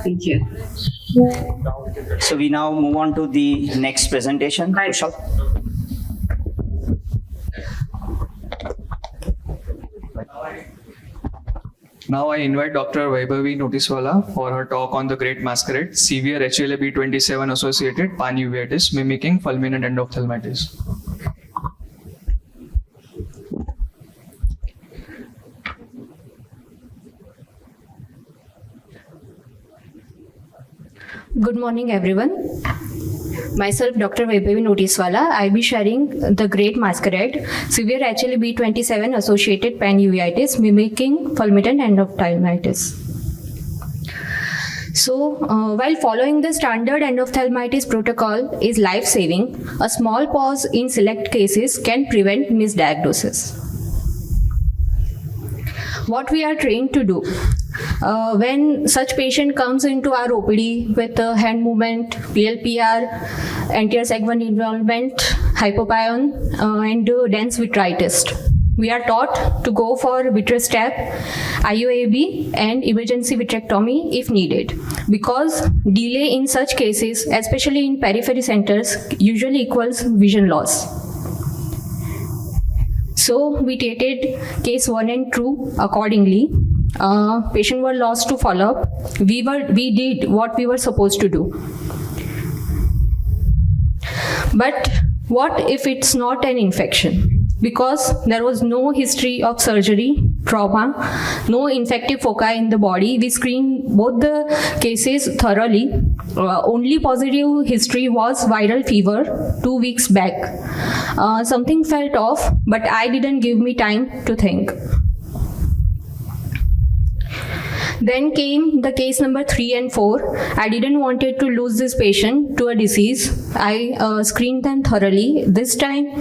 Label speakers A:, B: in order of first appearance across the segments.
A: feature.
B: So we now move on to the next presentation.
A: Right.
B: Kushal.
C: Now I invite Dr. Vaibhavi Noticewala for her talk on the Great Masquerade, severe HLA-B27 associated panuveitis mimicking fulminant endophthalmitis.
D: Good morning, everyone. Myself, Dr. Vaibhavi Noticewala. I'll be sharing the Great Masquerade, severe HLA-B27 associated panuveitis mimicking fulminant endophthalmitis. So, while following the standard endophthalmitis protocol is life-saving, a small pause in select cases can prevent misdiagnosis. What we are trained to do. When such patient comes into our OPD with hand movement, PLPR, anterior segment involvement, hypopyon, and dense vitritis, we are taught to go for vitreous tap, IOAB, and emergency vitrectomy if needed, because delay in such cases, especially in periphery centers, usually equals vision loss. So we treated case 1 and 2 accordingly. Patient were lost to follow-up. We did what we were supposed to do. But what if it's not an infection? Because there was no history of surgery, trauma, no infective foci in the body. We screened both the cases thoroughly. Only positive history was viral fever 2 weeks back. Something felt off, but I didn't give me time to think. Then came the case number 3 and 4. I didn't wanted to lose this patient to a disease. I screened them thoroughly. This time,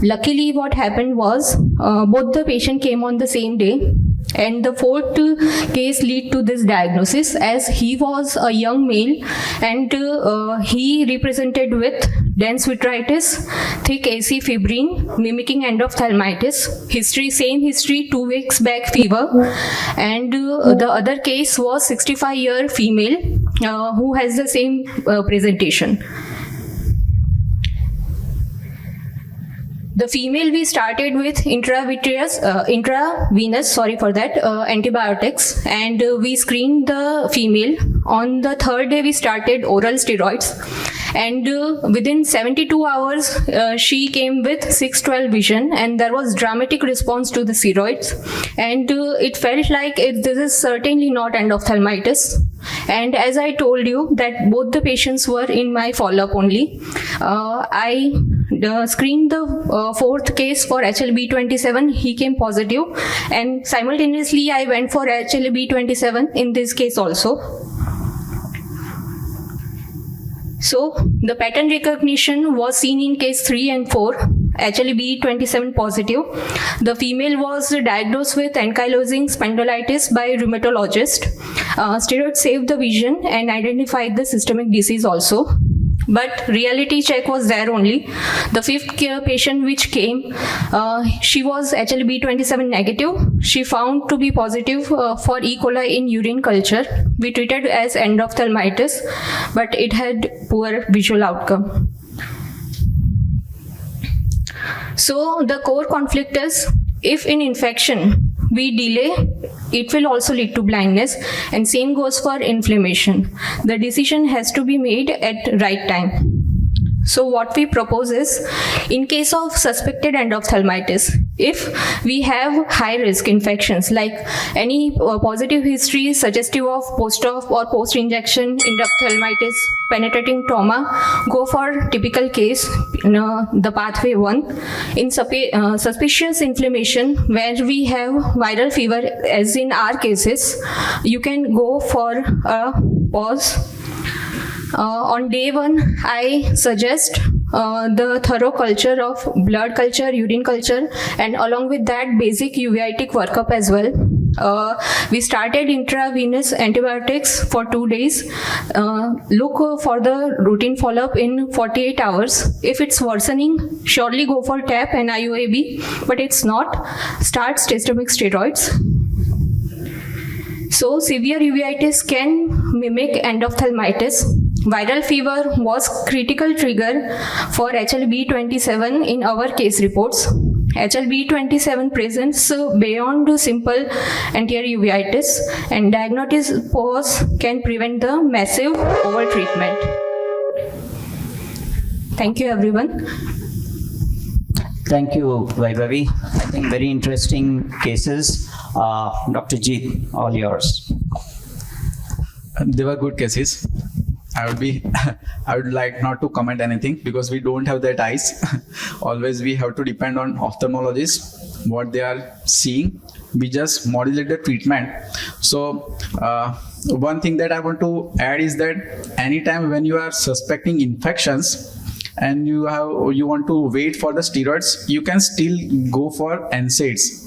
D: luckily what happened was both the patient came on the same day, and the 4th case lead to this diagnosis, as he was a young male and he represented with dense vitritis, thick AC fibrin mimicking endophthalmitis, history, same history, 2 weeks back fever, and the other case was 65-year female who has the same presentation. The female we started with intravenous, antibiotics, and we screened the female. On the 3rd day we started oral steroids, and within 72 hours she came with 6/12 vision, and there was dramatic response to the steroids, and it felt like this is certainly not endophthalmitis. And as I told you that both the patients were in my follow-up only, I screened the 4th case for HLB27. He came positive, and simultaneously I went for HLB27 in this case also. So the pattern recognition was seen in case 3 and 4, HLB27 positive. The female was diagnosed with ankylosing spondylitis by rheumatologist. Steroids saved the vision and identified the systemic disease also. But reality check was there only. The 5th patient which came, she was HLB27 negative. She found to be positive for E. coli in urine culture. We treated as endophthalmitis, but it had poor visual outcome. So the core conflict is, if in infection we delay, it will also lead to blindness, and same goes for inflammation. The decision has to be made at right time. So what we propose is, in case of suspected endophthalmitis, if we have high risk infections like any positive history suggestive of post-op or post-injection endophthalmitis, penetrating trauma, go for typical case, the pathway 1. In suspicious inflammation where we have viral fever, as in our cases, you can go for a pause. On day 1, I suggest the thorough culture of blood culture, urine culture, and along with that basic uveitic workup as well. We started intravenous antibiotics for 2 days. Look for the routine follow-up in 48 hours. If it's worsening, surely go for TAP and IOAB, but it's not, start systemic steroids. So severe uveitis can mimic endophthalmitis. Viral fever was critical trigger for HLB27 in our case reports. HLB27 presents beyond simple anterior uveitis, and diagnosis pause can prevent the massive overtreatment. Thank you, everyone.
B: Thank you, Vaibhavi. I think very interesting cases. Dr. Jeet, all yours.
A: They were good cases. I would like not to comment anything because we don't have that eyes. Always we have to depend on ophthalmologists, what they are seeing. We just modulate the treatment. So one thing that I want to add is that anytime when you are suspecting infections and you want to wait for the steroids, you can still go for NSAIDs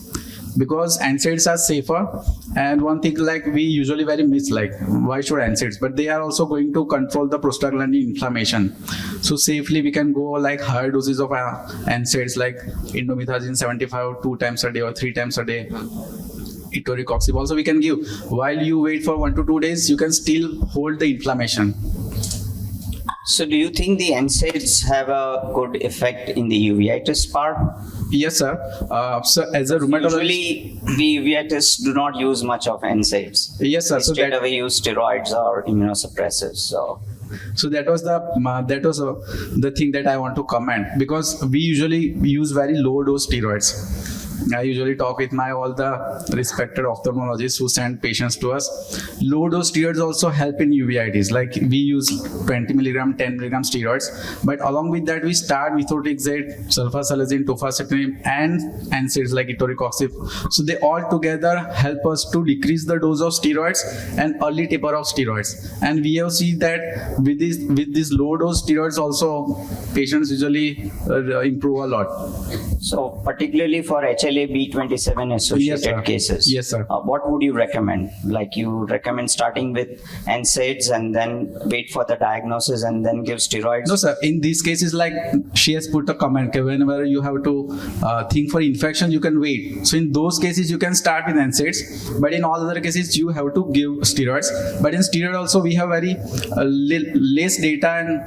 A: because NSAIDs are safer. And one thing like we usually very miss, like why should NSAIDs? But they are also going to control the prostaglandin inflammation. So safely we can go like higher doses of NSAIDs like indomethacin 75 2 times a day or 3 times a day. Etoricoxib also we can give. While you wait for 1 to 2 days, you can still hold the inflammation.
B: So do you think the NSAIDs have a good effect in the uveitis part?
A: Yes, sir. So as a rheumatologist,
B: Usually, the uveitis do not use much of NSAIDs.
A: yes, sir. So
B: Instead
A: that,
B: of use steroids or immunosuppressants.
A: so that was the thing that I want to comment, because we usually use very low dose steroids. I usually talk with all the respected ophthalmologists who send patients to us. Low dose steroids also help in uveitis. Like we use 20 milligram, 10 milligram steroids, but along with that we start methotrexate, sulfasalazine, tofacitinib, and NSAIDs like etoricoxib. So they all together help us to decrease the dose of steroids and early taper of steroids. And we have seen that with these low dose steroids also, patients usually improve a lot.
B: So particularly for HLA-B27 associated cases,
A: Yes, sir.
B: What would you recommend? Like you recommend starting with NSAIDs and then wait for the diagnosis and then give steroids?
A: No, sir. In these cases, like she has put a comment, okay, whenever you have to think for infection, you can wait. So in those cases, you can start with NSAIDs, but in all other cases, you have to give steroids. But in steroid also, we have very less data and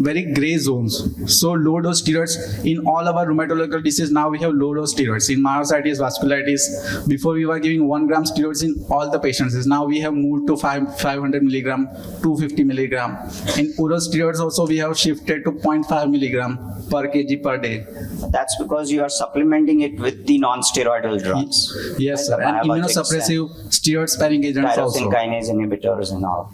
A: very gray zones. So low dose steroids in all our rheumatological diseases, now we have low dose steroids. In myositis, vasculitis, before we were giving 1 gram steroids in all the patients. Now we have moved to 500 milligram, 250 milligram. In oral steroids also, we have shifted to 0.5 milligram per kg per day.
B: That's because you are supplementing it with the non-steroidal drugs.
A: Yes, sir.
B: The
A: And
B: biologics
A: immunosuppressive steroid sparing agents
B: tyrosine
A: also.
B: kinase inhibitors and all.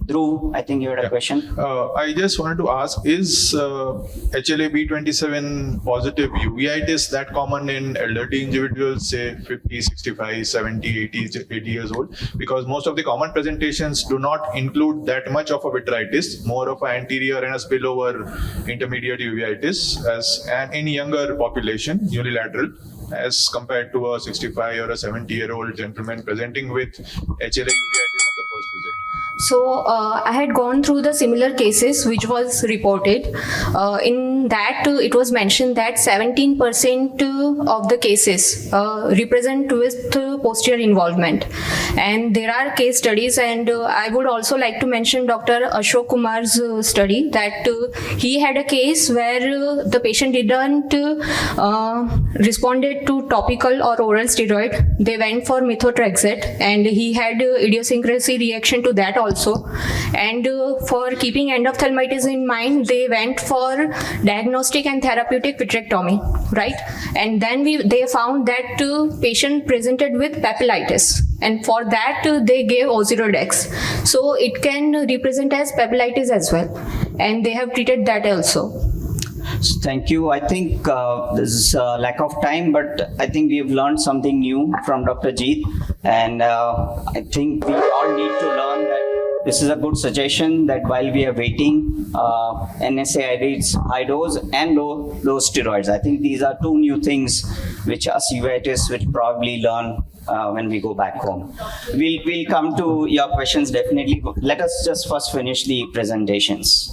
B: Dhruv, I think you had a question.
E: I just wanted to ask, is HLA-B27 positive uveitis that common in elderly individuals, say 50, 65, 70, 80 years old? Because most of the common presentations do not include that much of a vitritis, more of an anterior and a spillover intermediate uveitis, and in younger population, unilateral, as compared to a 65 or a 70-year-old gentleman presenting with HLA uveitis on the first visit.
D: So I had gone through the similar cases which was reported. In that it was mentioned that 17% of the cases represent with posterior involvement, and there are case studies, and I would also like to mention Dr. Ashok Kumar's study that he had a case where the patient didn't responded to topical or oral steroid. They went for methotrexate and he had idiosyncrasy reaction to that also. And for keeping endophthalmitis in mind, they went for diagnostic and therapeutic vitrectomy, right? And then they found that patient presented with papillitis, and for that they gave Ozorodex. So it can represent as papillitis as well, and they have treated that also.
B: So thank you. I think there's a lack of time, but I think we've learned something new from Dr. Jeet, and I think we all need to learn that this is a good suggestion that while we are waiting, NSAIDs, high dose and low dose steroids. I think these are two new things which us uveitis will probably learn when we go back home. We'll come to your questions definitely. Let us just first finish the presentations.